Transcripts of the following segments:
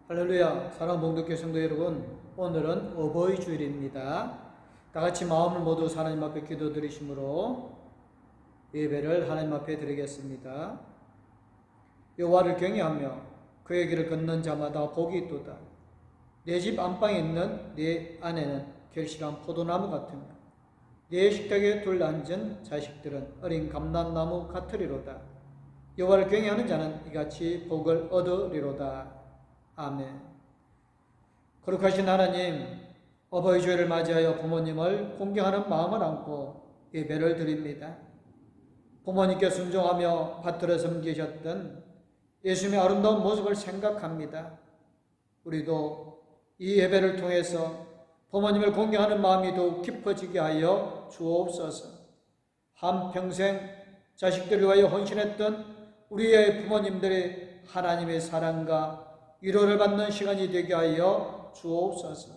할렐루야. 사랑하는 봉독교 성도 여러분, 오늘은 어버이 주일입니다. 다 같이 마음을 모두 하나님 앞에 기도드리심으로 예배를 하나님 앞에 드리겠습니다. 여호와를 경외하며 그의 길을 걷는 자마다 복이 있도다. 내 집 안방에 있는 내 아내는 결실한 포도나무 같으며 내 식탁에 둘러앉은 자식들은 어린 감람나무 같으리로다. 여호와를 경외하는 자는 이같이 복을 얻으리로다. 아멘. 거룩하신 하나님, 어버이 주일을 맞이하여 부모님을 공경하는 마음을 안고 예배를 드립니다. 부모님께 순종하며 받들어 섬기셨던 예수님의 아름다운 모습을 생각합니다. 우리도 이 예배를 통해서 부모님을 공경하는 마음이 더욱 깊어지게 하여 주옵소서. 한평생 자식들을 위하여 헌신했던 우리의 부모님들의 하나님의 사랑과 위로를 받는 시간이 되게 하여 주옵소서.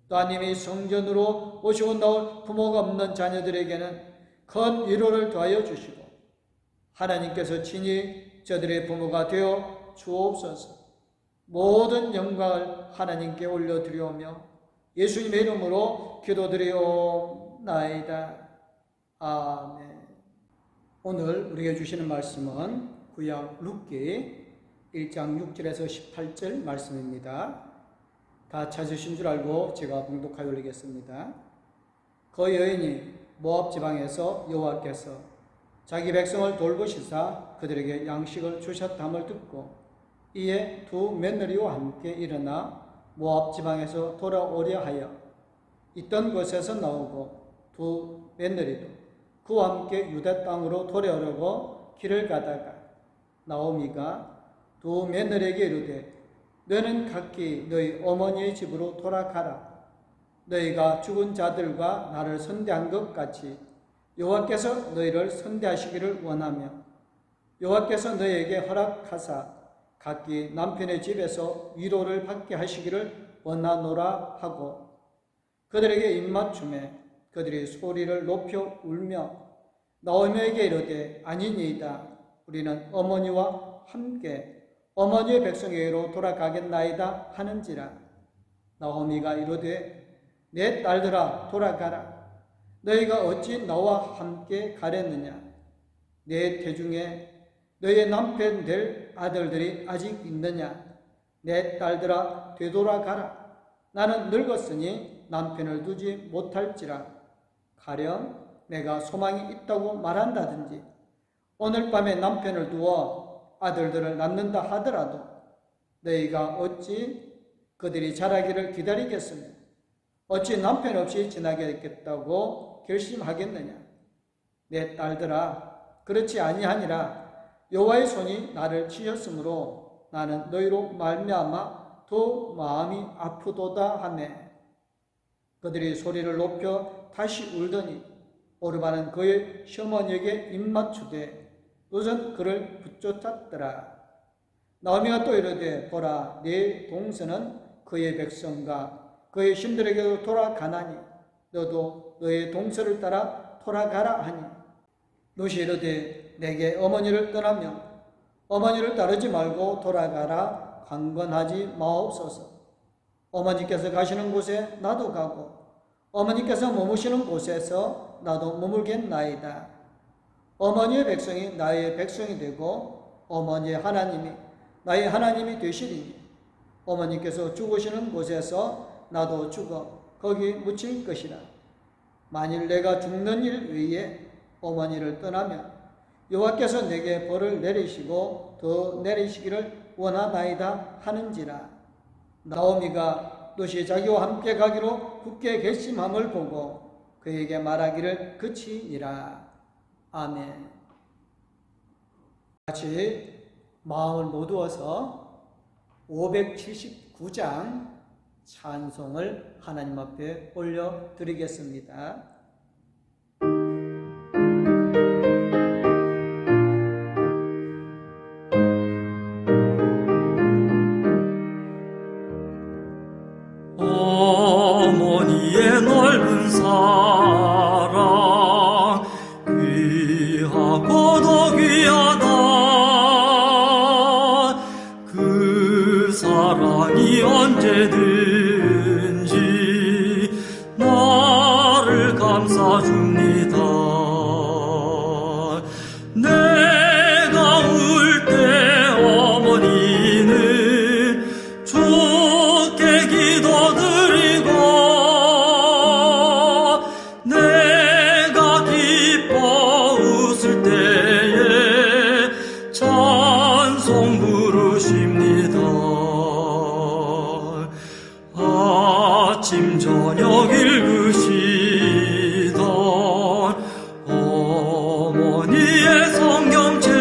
또 하나님이 성전으로 오시고 나올 부모가 없는 자녀들에게는 큰 위로를 더하여 주시고 하나님께서 친히 저들의 부모가 되어 주옵소서. 모든 영광을 하나님께 올려드리오며 예수님의 이름으로 기도드리옵나이다. 아멘. 오늘 우리에게 주시는 말씀은 구약 룻기 1장 6절에서 18절 말씀입니다. 다 찾으신 줄 알고 제가 봉독하여 올리겠습니다. 그 여인이 모압 지방에서 여호와께서 자기 백성을 돌보시사 그들에게 양식을 주셨담을 듣고 이에 두 며느리와 함께 일어나 모압 지방에서 돌아오려 하여 있던 곳에서 나오고 두 며느리도 그와 함께 유다 땅으로 돌아오려고 길을 가다가 나오미가 두 며느리에게 이르되 너는 각기 너희 어머니의 집으로 돌아가라. 너희가 죽은 자들과 나를 선대한 것 같이 여호와께서 너희를 선대하시기를 원하며 여호와께서 너희에게 허락하사 각기 남편의 집에서 위로를 받게 하시기를 원하노라 하고 그들에게 입맞춤에 그들이 소리를 높여 울며 나오미에게 이르되 아니니이다. 우리는 어머니와 함께 어머니의 백성에게로 돌아가겠나이다 하는지라. 나오미가 이르되 내 딸들아 돌아가라. 너희가 어찌 나와 함께 가렸느냐. 내 태중에 너희의 남편 될 아들들이 아직 있느냐. 내 딸들아 되돌아가라. 나는 늙었으니 남편을 두지 못할지라. 가령 내가 소망이 있다고 말한다든지 오늘 밤에 남편을 두어 아들들을 낳는다 하더라도 너희가 어찌 그들이 자라기를 기다리겠으며 어찌 남편 없이 지나겠다고 결심하겠느냐. 내 딸들아 그렇지 아니하니라. 여호와의 손이 나를 치셨으므로 나는 너희로 말미암아 더 마음이 아프도다 하며 그들이 소리를 높여 다시 울더니 오르바는 그의 시어머니에게 입맞추되 롯은 그를 붙쫓았더라. 나오미가 또 이르되 보라 네 동서는 그의 백성과 그의 신들에게도 돌아가나니 너도 너의 동서를 따라 돌아가라 하니 롯이 이르되 내게 어머니를 떠나며 어머니를 따르지 말고 돌아가라 강건하지 마옵소서. 어머니께서 가시는 곳에 나도 가고 어머니께서 머무시는 곳에서 나도 머물겠나이다. 어머니의 백성이 나의 백성이 되고 어머니의 하나님이 나의 하나님이 되시리니 어머니께서 죽으시는 곳에서 나도 죽어 거기 묻힐 것이라. 만일 내가 죽는 일 위에 어머니를 떠나면 여호와께서 내게 벌을 내리시고 더 내리시기를 원하나이다 하는지라. 나오미가 롯이 자기와 함께 가기로 굳게 결심함을 보고 그에게 말하기를 그치니라. 아멘. 같이 마음을 모두어서 579장 찬송을 하나님 앞에 올려드리겠습니다. 어머니의 넓은 사랑 귀하고도 귀하다. 그 그 사랑이 언제든지 나를 감싸줍니다. 내가 울 때 어머니는 주께 기도드리고 내가 기뻐 웃을 때에 찬송 부르십니다. 아침 저녁 읽으시던 어머니의 성경책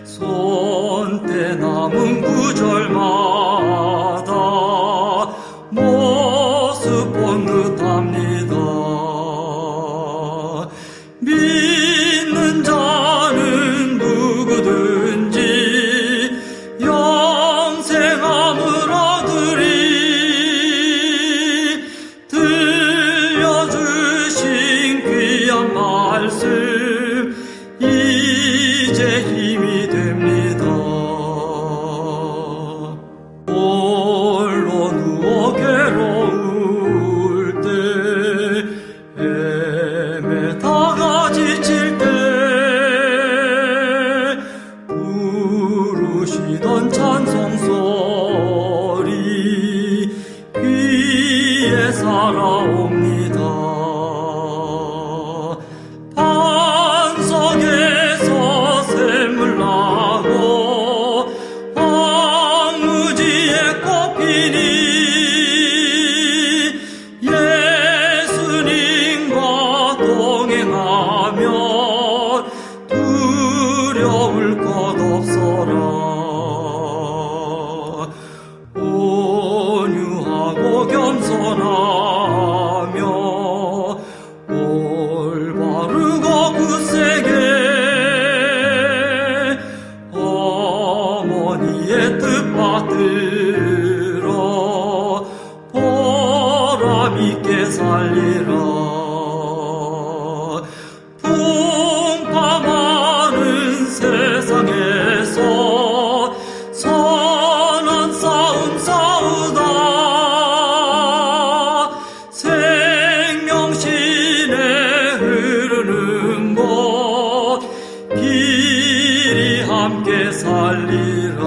손때 남은 구절마다 모습 본 듯합니다. 믿는 자는 누구든지 영생함을 얻으리. 들려주신 귀한 말씀 이제 힘이 됩니다. 홀로 누워 괴로울 때 헤매다가 지칠 때 부르시던 찬송 소리 귀에 살아옵니다. 반석에서 샘물 나고 황무지에 꽃피니 예수님과 동행하면 두려울 것 없어라. 온유하고 겸손하며 올바르고 굳세게 어머니의 뜻 받들어 보람있게 살리라. 풍파 많은 세상에서 선한 싸움 싸우다 생명신에 흐르는 곳 길이 함께 살리라.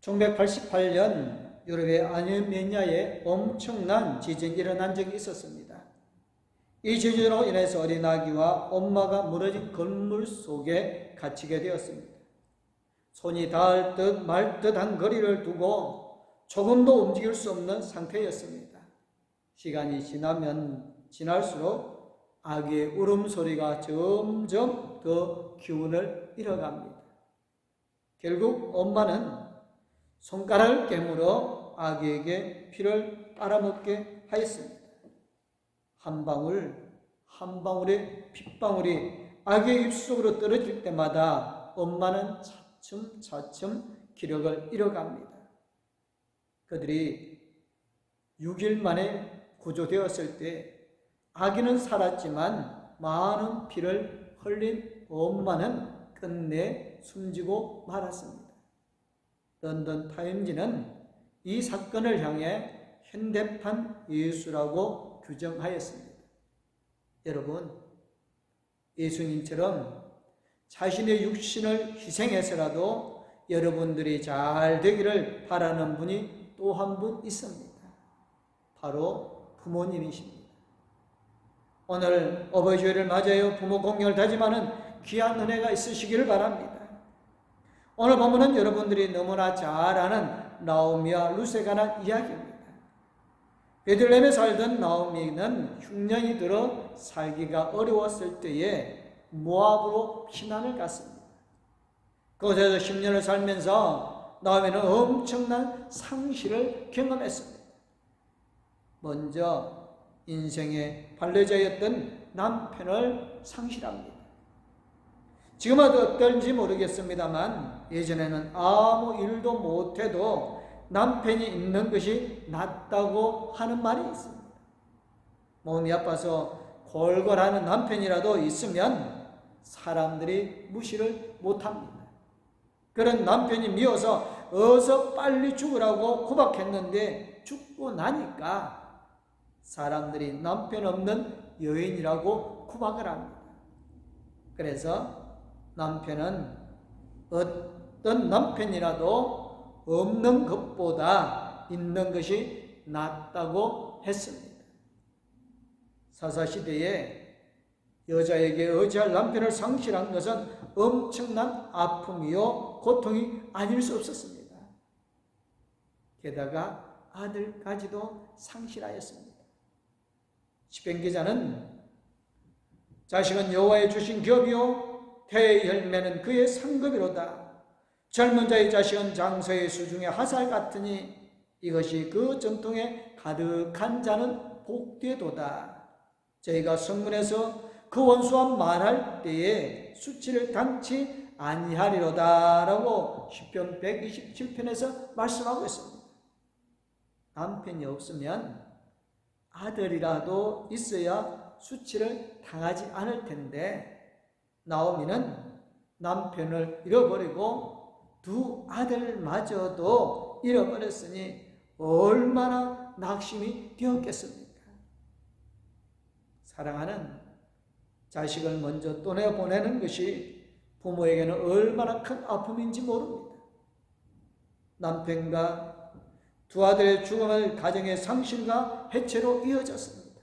1988년 유럽의 아르메니아에 엄청난 지진이 일어난 적이 있었습니다. 이 지진으로 인해서 어린 아기와 엄마가 무너진 건물 속에 갇히게 되었습니다. 손이 닿을 듯 말 듯한 거리를 두고 조금도 움직일 수 없는 상태였습니다. 시간이 지날수록 아기의 울음소리가 점점 더 기운을 잃어갑니다. 결국 엄마는 손가락을 깨물어 아기에게 피를 빨아먹게 하였습니다. 한 방울의 핏방울이 아기의 입속으로 떨어질 때마다 엄마는 차츰차츰 기력을 잃어갑니다. 그들이 6일 만에 구조되었을 때 아기는 살았지만 많은 피를 흘린 엄마는 끝내 숨지고 말았습니다. 런던 타임지는 이 사건을 향해 현대판 예수라고 규정하였습니다. 여러분, 예수님처럼 자신의 육신을 희생해서라도 여러분들이 잘 되기를 바라는 분이 또 한 분 있습니다. 바로 부모님이십니다. 오늘 어버이주일을 맞아요. 부모 공경을 다짐하는 귀한 은혜가 있으시기를 바랍니다. 오늘 본문은 여러분들이 너무나 잘 아는 나오미와 루세 관한 이야기입니다. 베들레헴에 살던 나오미는 흉년이 들어 살기가 어려웠을 때에 모압으로 피난을 갔습니다. 그곳에서 10년을 살면서 나오미는 엄청난 상실을 경험했습니다. 먼저 인생의 반려자였던 남편을 상실합니다. 지금은 어떨지 모르겠습니다만 예전에는 아무 일도 못해도 남편이 있는 것이 낫다고 하는 말이 있습니다. 몸이 아파서 골골하는 남편이라도 있으면 사람들이 무시를 못합니다. 그런 남편이 미워서 어서 빨리 죽으라고 구박했는데 죽고 나니까 사람들이 남편 없는 여인이라고 구박을 합니다. 그래서 남편은 어떤 남편이라도 없는 것보다 있는 것이 낫다고 했습니다. 사사시대에 여자에게 의지할 남편을 상실한 것은 엄청난 아픔이요 고통이 아닐 수 없었습니다. 게다가 아들까지도 상실하였습니다. 시편 기자는 자식은 여호와의 주신 겹이요 태의 열매는 그의 상급이로다. 젊은 자의 자식은 장서의 수중의 화살 같으니 이것이 그 전통에 가득한 자는 복되도다. 저희가 성문에서 그 원수와 말할 때에 수치를 당치 아니하리로다 라고 시편 127편에서 말씀하고 있습니다. 남편이 없으면 아들이라도 있어야 수치를 당하지 않을 텐데 나오미는 남편을 잃어버리고 두 아들마저도 잃어버렸으니 얼마나 낙심이 되었겠습니까? 사랑하는 자식을 먼저 떠내보내는 것이 부모에게는 얼마나 큰 아픔인지 모릅니다. 남편과 두 아들의 죽음을 가정의 상실과 해체로 이어졌습니다.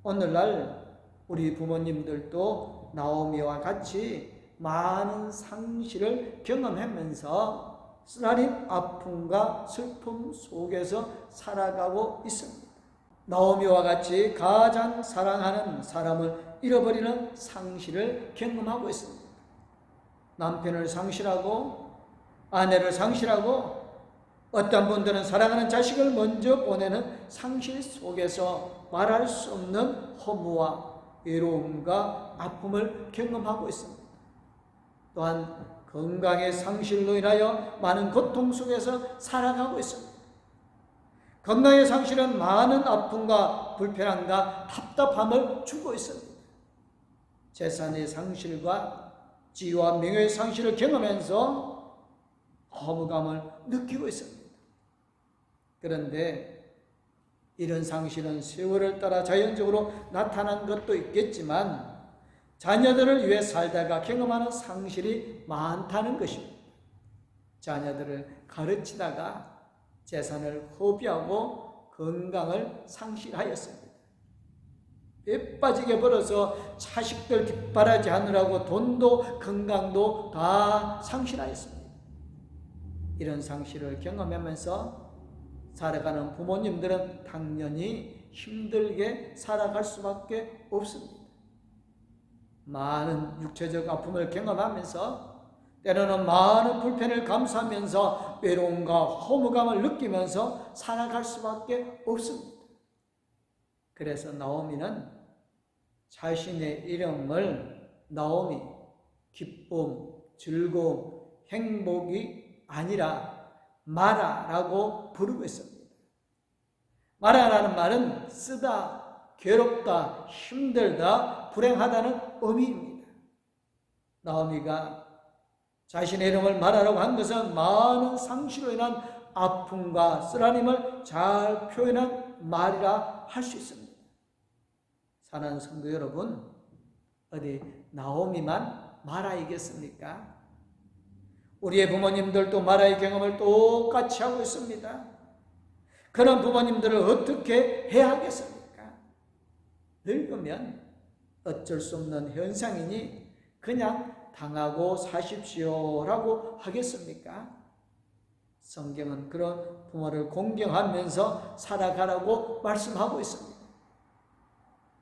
오늘날 우리 부모님들도 나오미와 같이 많은 상실을 경험하면서 쓰라린 아픔과 슬픔 속에서 살아가고 있습니다. 나오미와 같이 가장 사랑하는 사람을 잃어버리는 상실을 경험하고 있습니다. 남편을 상실하고 아내를 상실하고 어떤 분들은 사랑하는 자식을 먼저 보내는 상실 속에서 말할 수 없는 허무와 외로움과 아픔을 경험하고 있습니다. 또한 건강의 상실로 인하여 많은 고통 속에서 살아가고 있습니다. 건강의 상실은 많은 아픔과 불편함과 답답함을 주고 있습니다. 재산의 상실과 지위와 명예의 상실을 경험하면서 허무감을 느끼고 있습니다. 그런데 이런 상실은 세월을 따라 자연적으로 나타난 것도 있겠지만 자녀들을 위해 살다가 경험하는 상실이 많다는 것입니다. 자녀들을 가르치다가 재산을 허비하고 건강을 상실하였습니다. 뼈 빠지게 벌어서 자식들 뒷바라지 하느라고 돈도 건강도 다 상실하였습니다. 이런 상실을 경험하면서 살아가는 부모님들은 당연히 힘들게 살아갈 수밖에 없습니다. 많은 육체적 아픔을 경험하면서 때로는 많은 불편을 감수하면서 외로움과 허무감을 느끼면서 살아갈 수밖에 없습니다. 그래서 나오미는 자신의 이름을 나오미, 기쁨, 즐거움, 행복이 아니라 마라라고 부르고 있습니다. 마라라는 말은 쓰다, 괴롭다, 힘들다, 불행하다는 의미입니다. 나오미가 자신의 이름을 마라라고 한 것은 많은 상실로 인한 아픔과 쓰라림을 잘 표현한 말이라 할 수 있습니다. 사랑하는 성도 여러분, 어디 나오미만 마라이겠습니까? 우리의 부모님들도 마라의 경험을 똑같이 하고 있습니다. 그런 부모님들을 어떻게 해야 하겠습니까? 늙으면 어쩔 수 없는 현상이니 그냥 당하고 사십시오라고 하겠습니까? 성경은 그런 부모를 공경하면서 살아가라고 말씀하고 있습니다.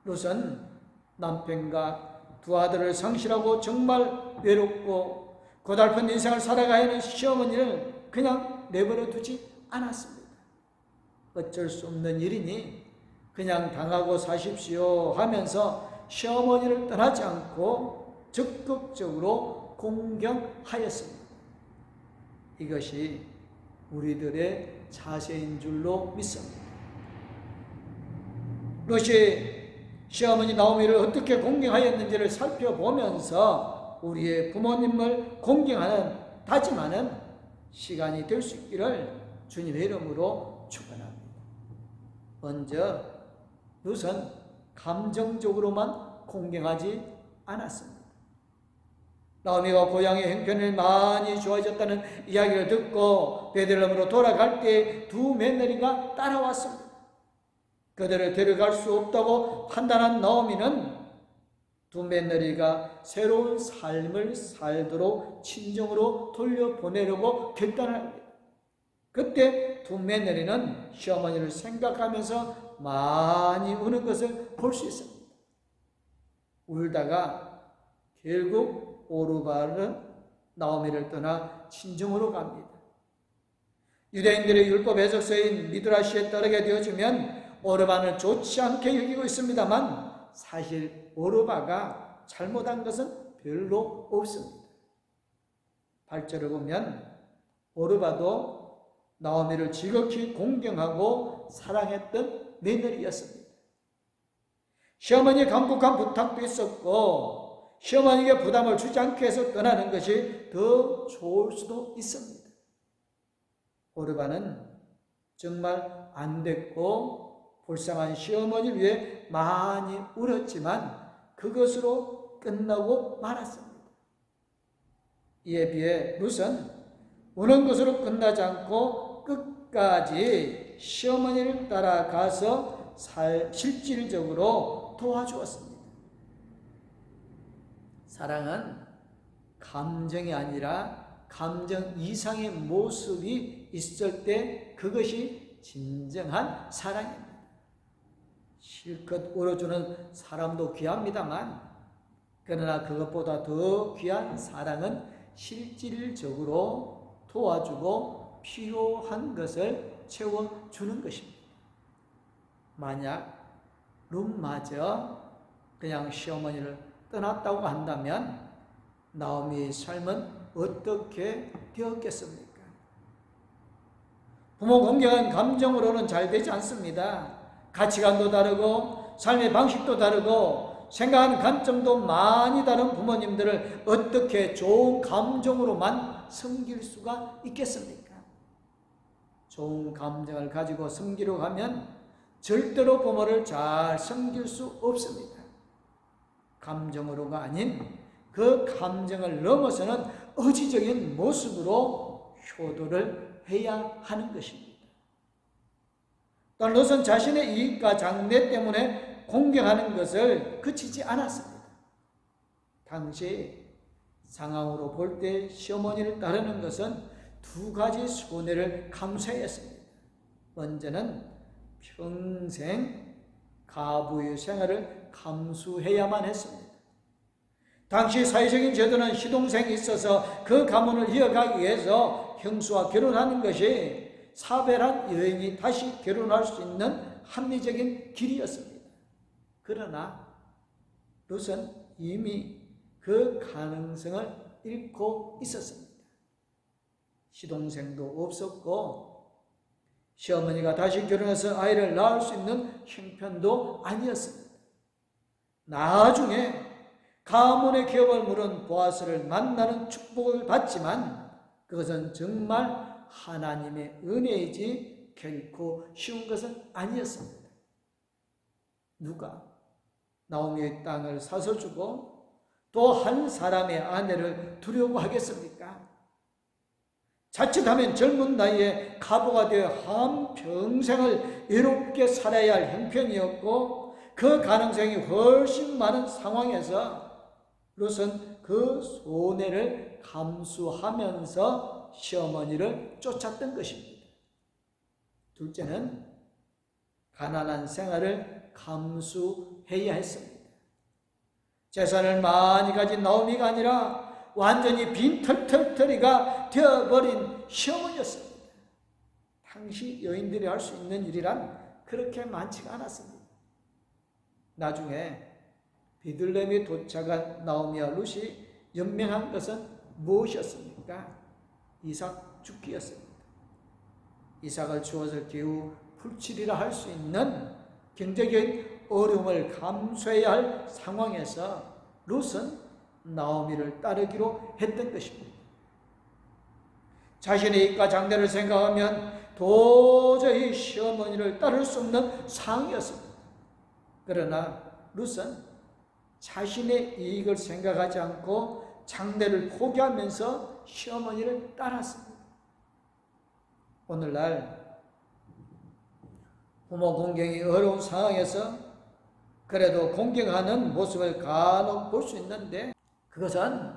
롯은 남편과 두 아들을 상실하고 정말 외롭고 고달픈 인생을 살아가야 하는 시어머니를 그냥 내버려 두지 않았습니다. 어쩔 수 없는 일이니 그냥 당하고 사십시오 하면서 시어머니를 떠나지 않고 적극적으로 공경하였습니다. 이것이 우리들의 자세인 줄로 믿습니다. 롯이 시어머니 나오미를 어떻게 공경하였는지를 살펴보면서 우리의 부모님을 공경하는 다짐하는 시간이 될 수 있기를 주님의 이름으로 축원합니다. 먼저 룻은 감정적으로만 공경하지 않았습니다. 나오미가 고향의 형편이 많이 좋아졌다는 이야기를 듣고 베들레헴으로 돌아갈 때 두 며느리가 따라왔습니다. 그들을 데려갈 수 없다고 판단한 나오미는 두 며느리가 새로운 삶을 살도록 친정으로 돌려보내려고 결단을 합니다. 그때 두 며느리는 시어머니를 생각하면서 많이 우는 것을 볼 수 있습니다. 울다가 결국 오르바는 나오미를 떠나 친정으로 갑니다. 유대인들의 율법 해석서인 미드라시에 따르게 되어지면 오르바는 좋지 않게 여기고 있습니다만 사실 오르바가 잘못한 것은 별로 없습니다. 8절을 보면 오르바도 나오미를 지극히 공경하고 사랑했던 며느리였습니다. 시어머니의 간곡한 부탁도 있었고 시어머니에게 부담을 주지 않기 위해서 떠나는 것이 더 좋을 수도 있습니다. 오르바는 정말 안 됐고 불쌍한 시어머니를 위해 많이 울었지만 그것으로 끝나고 말았습니다. 이에 비해 룻은 우는 것으로 끝나지 않고 끝까지 시어머니를 따라가서 실질적으로 도와주었습니다. 사랑은 감정이 아니라 감정 이상의 모습이 있을 때 그것이 진정한 사랑입니다. 실컷 울어주는 사람도 귀합니다만 그러나 그것보다 더 귀한 사랑은 실질적으로 도와주고 필요한 것을 채워주는 것입니다. 만약 룻마저 그냥 시어머니를 떠났다고 한다면 나오미의 삶은 어떻게 되었겠습니까? 부모 공경은 감정으로는 잘 되지 않습니다. 가치관도 다르고 삶의 방식도 다르고 생각하는 관점도 많이 다른 부모님들을 어떻게 좋은 감정으로만 섬길 수가 있겠습니까? 좋은 감정을 가지고 섬기려고 하면 절대로 부모를 잘 섬길 수 없습니다. 감정으로가 아닌 그 감정을 넘어서는 의지적인 모습으로 효도를 해야 하는 것입니다. 또한 롯은 자신의 이익과 장래 때문에 공경하는 것을 그치지 않았습니다. 당시 상황으로 볼 때 시어머니를 따르는 것은 두 가지 손해를 감수해야 했습니다. 먼저는 평생 가부의 생활을 감수해야만 했습니다. 당시 사회적인 제도는 시동생이 있어서 그 가문을 이어가기 위해서 형수와 결혼하는 것이 사별한 여인이 다시 결혼할 수 있는 합리적인 길이었습니다. 그러나 롯은 이미 그 가능성을 잃고 있었습니다. 시동생도 없었고 시어머니가 다시 결혼해서 아이를 낳을 수 있는 형편도 아니었습니다. 나중에 가문의 기업을 물은 보아스를 만나는 축복을 받지만 그것은 정말 하나님의 은혜이지 결코 쉬운 것은 아니었습니다. 누가 나오미의 땅을 사서 주고 또 한 사람의 아내를 두려고 하겠습니까? 자칫하면 젊은 나이에 가부가 되어 한평생을 외롭게 살아야 할 형편이었고 그 가능성이 훨씬 많은 상황에서 롯은 그 손해를 감수하면서 시어머니를 쫓았던 것입니다. 둘째는 가난한 생활을 감수해야 했습니다. 재산을 많이 가진 나오미가 아니라 완전히 빈털털터리가 되어버린 시어머니였습니다. 당시 여인들이 할 수 있는 일이란 그렇게 많지가 않았습니다. 나중에 베들레헴에 도착한 나오미와 룻이 연명한 것은 무엇이었습니까? 이삭 죽기였습니다. 이삭을 주었을 기후 풀칠이라 할 수 있는 경제적인 어려움을 감수해야 할 상황에서 룻은 나오미를 따르기로 했던 것입니다. 자신의 이과 장래를 생각하면 도저히 시어머니를 따를 수 없는 상황이었습니다. 그러나 룻은 자신의 이익을 생각하지 않고 장래를 포기하면서 시어머니를 따랐습니다. 오늘날 부모 공경이 어려운 상황에서 그래도 공경하는 모습을 간혹 볼 수 있는데 그것은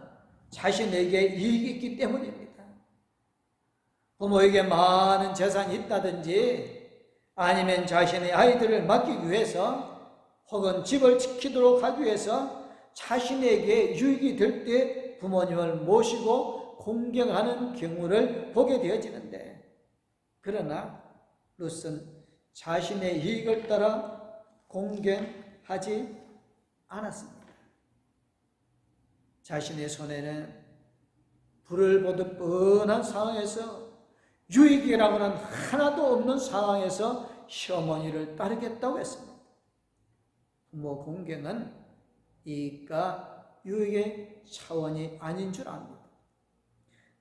자신에게 이익이 있기 때문입니다. 부모에게 많은 재산이 있다든지 아니면 자신의 아이들을 맡기기 위해서 혹은 집을 지키도록 하기 위해서 자신에게 유익이 될 때 부모님을 모시고 공경하는 경우를 보게 되어지는데 그러나 룻은 자신의 이익을 따라 공경하지 않았습니다. 자신의 손에는 불을 보듯 뻔한 상황에서 유익이라고는 하나도 없는 상황에서 시어머니를 따르겠다고 했습니다. 부모 공경은 이익과 유익의 차원이 아닌 줄 압니다.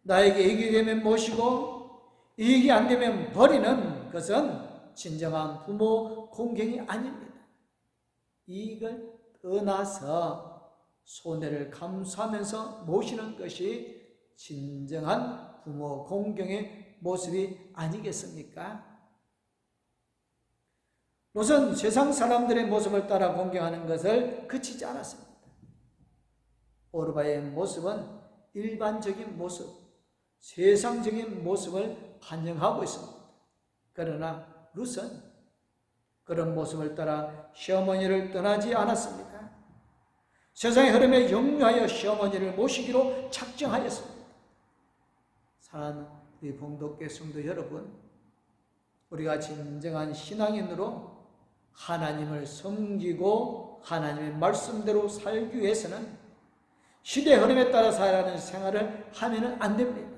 나에게 이익이 되면 모시고 이익이 안 되면 버리는 것은 진정한 부모 공경이 아닙니다. 이익을 떠나서 손해를 감수하면서 모시는 것이 진정한 부모 공경의 모습이 아니겠습니까? 롯은 세상 사람들의 모습을 따라 공경하는 것을 그치지 않았습니다. 오르바의 모습은 일반적인 모습, 세상적인 모습을 반영하고 있습니다. 그러나 룻은 그런 모습을 따라 시어머니를 떠나지 않았습니다. 세상의 흐름에 역류하여 시어머니를 모시기로 작정하였습니다. 사랑하는 우리 봉독계 성도 여러분, 우리가 진정한 신앙인으로 하나님을 섬기고 하나님의 말씀대로 살기 위해서는 시대의 흐름에 따라 살아가는 생활을 하면 안 됩니다.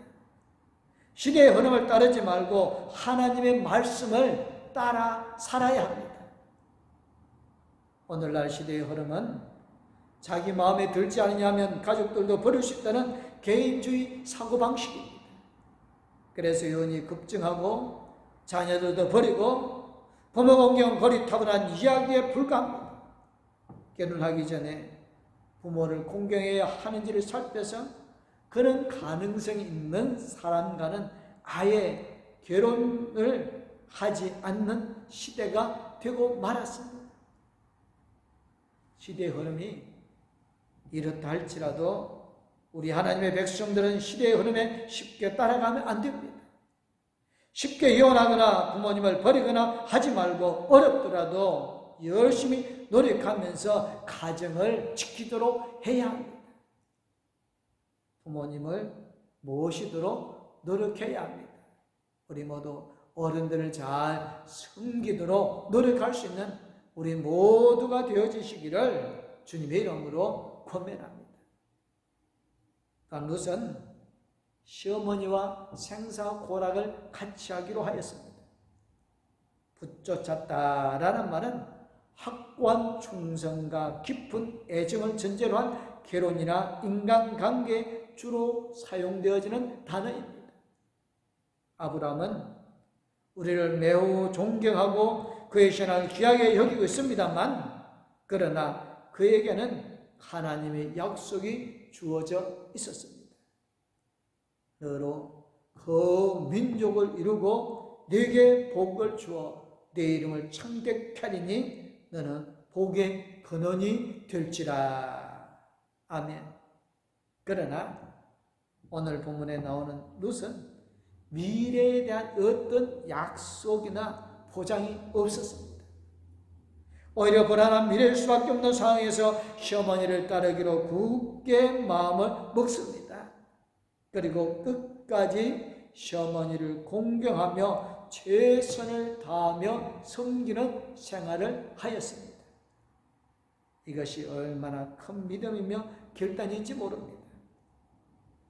시대의 흐름을 따르지 말고 하나님의 말씀을 따라 살아야 합니다. 오늘날 시대의 흐름은 자기 마음에 들지 않으냐면 가족들도 버릴 수 있다는 개인주의 사고방식입니다. 그래서 이혼이 급증하고 자녀들도 버리고 부모 공경 고리타분한 이야기에 불과합니다. 결혼하기 전에 부모를 공경해야 하는지를 살펴서 그런 가능성이 있는 사람과는 아예 결혼을 하지 않는 시대가 되고 말았습니다. 시대의 흐름이 이렇다 할지라도 우리 하나님의 백성들은 시대의 흐름에 쉽게 따라가면 안 됩니다. 쉽게 이혼하거나 부모님을 버리거나 하지 말고 어렵더라도 열심히 노력하면서 가정을 지키도록 해야 합니다. 부모님을 모시도록 노력해야 합니다. 우리 모두 어른들을 잘 섬기도록 노력할 수 있는 우리 모두가 되어지시기를 주님의 이름으로 권면합니다. 룻은 시어머니와 생사고락을 같이 하기로 하였습니다. 붙쫓았다라는 말은 확고한 충성과 깊은 애정을 전제로 한 결혼이나 인간관계에 주로 사용되어지는 단어입니다. 아브라함은 우리를 매우 존경하고 그의 신앙을 귀하게 여기고 있습니다만 그러나 그에게는 하나님의 약속이 주어져 있었습니다. 너로 그 민족을 이루고 네게 복을 주어 네 이름을 창대케 하리니 너는 복의 근원이 될지라. 아멘. 그러나 오늘 본문에 나오는 룻은 미래에 대한 어떤 약속이나 보장이 없었습니다. 오히려 불안한 미래일 수밖에 없는 상황에서 시어머니를 따르기로 굳게 마음을 먹습니다. 그리고 끝까지 시어머니를 공경하며 최선을 다하며 섬기는 생활을 하였습니다. 이것이 얼마나 큰 믿음이며 결단인지 모릅니다.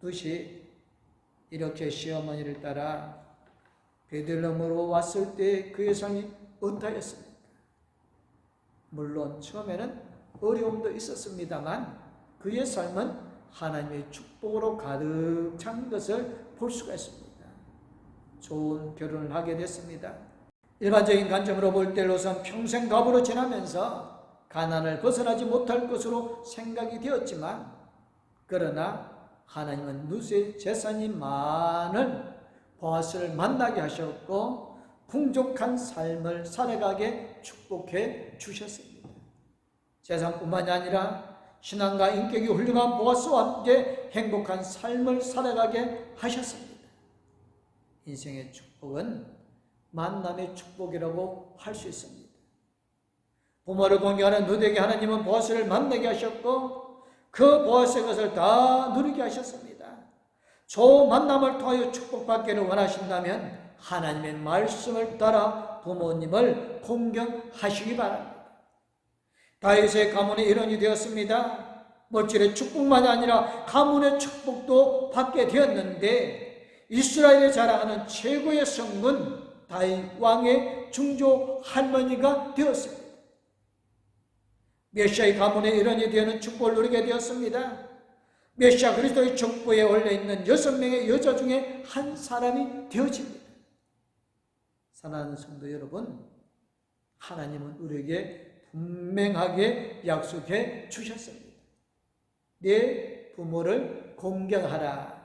룻이 이렇게 시어머니를 따라 베들레헴으로 왔을 때 그의 삶이 어떠했습니까? 물론 처음에는 어려움도 있었습니다만 그의 삶은 하나님의 축복으로 가득 찬 것을 볼 수가 있습니다. 좋은 결혼을 하게 됐습니다. 일반적인 관점으로 볼 때로선 평생 갑으로 지나면서 가난을 벗어나지 못할 것으로 생각이 되었지만, 그러나 하나님은 누수의 재산이 많은 보아스를 만나게 하셨고 풍족한 삶을 살아가게 축복해 주셨습니다. 재산뿐만이 아니라 신앙과 인격이 훌륭한 보아스와 함께 행복한 삶을 살아가게 하셨습니다. 인생의 축복은 만남의 축복이라고 할 수 있습니다. 부모를 공경하는 누드에게 하나님은 보아스를 만나게 하셨고 그 보아스의 것을 다 누리게 하셨습니다. 저 만남을 통하여 축복받기를 원하신다면 하나님의 말씀을 따라 부모님을 공경하시기 바랍니다. 다윗의 가문의 일원이 되었습니다. 물질의 축복만이 아니라 가문의 축복도 받게 되었는데 이스라엘에 자랑하는 최고의 성분 다윗 왕의 중조 할머니가 되었습니다. 메시아의 가문의 일원이 되는 축복을 누리게 되었습니다. 메시아 그리스도의 족보에 올려있는 6명의 여자 중에 한 사람이 되어집니다. 사랑하는 성도 여러분, 하나님은 우리에게 분명하게 약속해 주셨습니다. 내 부모를 공경하라.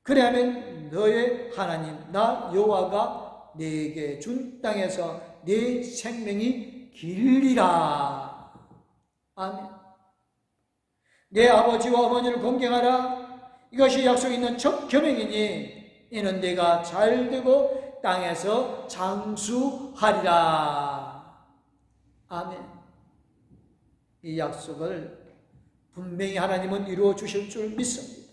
그래야만 너의 하나님 나 여호와가 네게 준 땅에서 네 생명이 길리라. 아멘. 내 아버지와 어머니를 공경하라. 이것이 약속 있는 첫 계명이니 이는 네가 잘되고 땅에서 장수하리라. 아멘. 이 약속을 분명히 하나님은 이루어 주실 줄 믿습니다.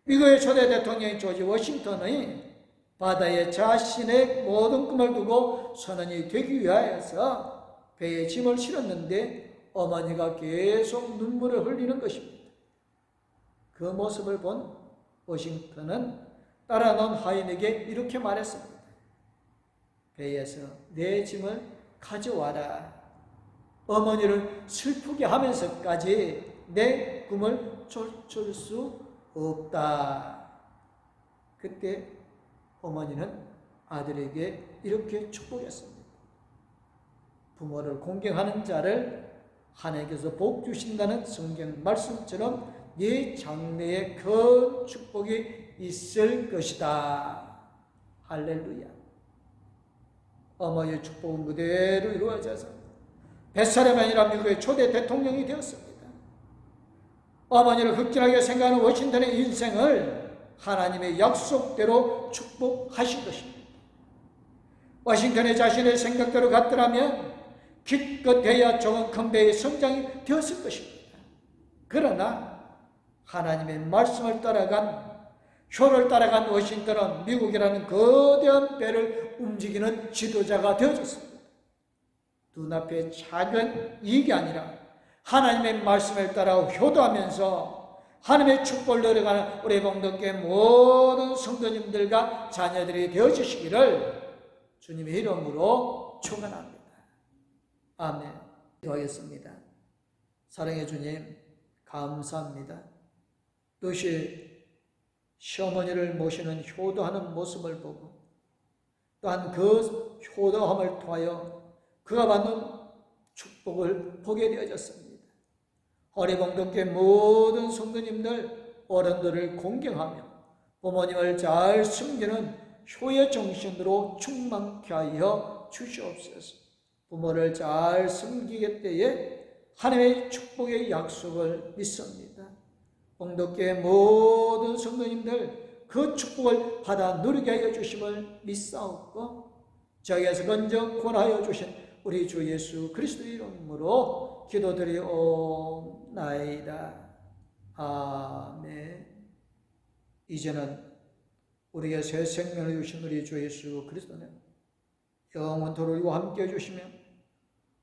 미국의 초대 대통령인 조지 워싱턴의 바다에 자신의 모든 꿈을 두고 선원이 되기 위하여서 배에 짐을 실었는데 어머니가 계속 눈물을 흘리는 것입니다. 그 모습을 본 워싱턴은 따라 나온 하인에게 이렇게 말했습니다. 배에서 내 짐을 가져와라. 어머니를 슬프게 하면서까지 내 꿈을 쫓을 수 없다. 그때 어머니는 아들에게 이렇게 축복했습니다. 부모를 공경하는 자를 하나님께서 복 주신다는 성경 말씀처럼 네 장래에 큰 축복이 있을 것이다. 할렐루야. 어머니의 축복은 그대로 이루어져서 뱃사람이 아니라 미국의 초대 대통령이 되었습니다. 어머니를 극진하게 생각하는 워싱턴의 인생을 하나님의 약속대로 축복하신 것입니다. 워싱턴의 자신의 생각대로 갔더라면 기껏해야 좋은 큰 배의 성장이 되었을 것입니다. 그러나 하나님의 말씀을 따라간 효를 따라간 워싱턴은 미국이라는 거대한 배를 움직이는 지도자가 되어졌습니다. 눈앞에 작은 이익이 아니라 하나님의 말씀을 따라 효도하면서 하나님의 축복을 누려가는 우리 봉동교회 모든 성도님들과 자녀들이 되어주시기를 주님의 이름으로 축원합니다. 아멘. 기도하겠습니다. 사랑의 주님, 감사합니다. 또시 시어머니를 모시는 효도하는 모습을 보고 또한 그 효도함을 통하여 그가 받는 축복을 보게 되어졌습니다. 허리봉동교회 모든 성도님들, 어른들을 공경하며 부모님을 잘 섬기는 효의 정신으로 충만케 하여 주시옵소서. 부모를 잘 섬기게 때에 하나님의 축복의 약속을 믿습니다. 봉독교회 모든 성도님들 그 축복을 받아 누리게 하여 주심을 믿사옵고 저에게서 먼저 권하여 주신 우리 주 예수 그리스도의 이름으로 기도드리옵나이다. 아멘. 이제는 우리에게 새 생명을 주신 우리 주 예수 그리스도는 영원토록 우리와 함께 해주시며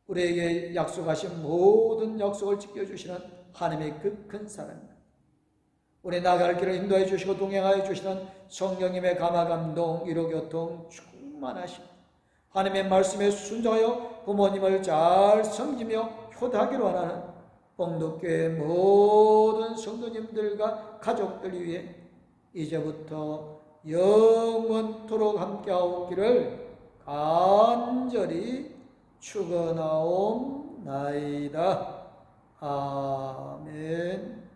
우리에게 약속하신 모든 약속을 지켜주시는 하나님의 그 큰 사랑입니다. 우리 나갈 길을 인도해 주시고 동행하여 주시는 성령님의 감화 감동, 위로 교통 충만하신 하나님의 말씀에 순종하여 부모님을 잘 섬기며 효도하기로 하는 봉독교회 모든 성도님들과 가족들 위해 이제부터 영원토록 함께하옵기를 간절히 축원하옵나이다. 아멘.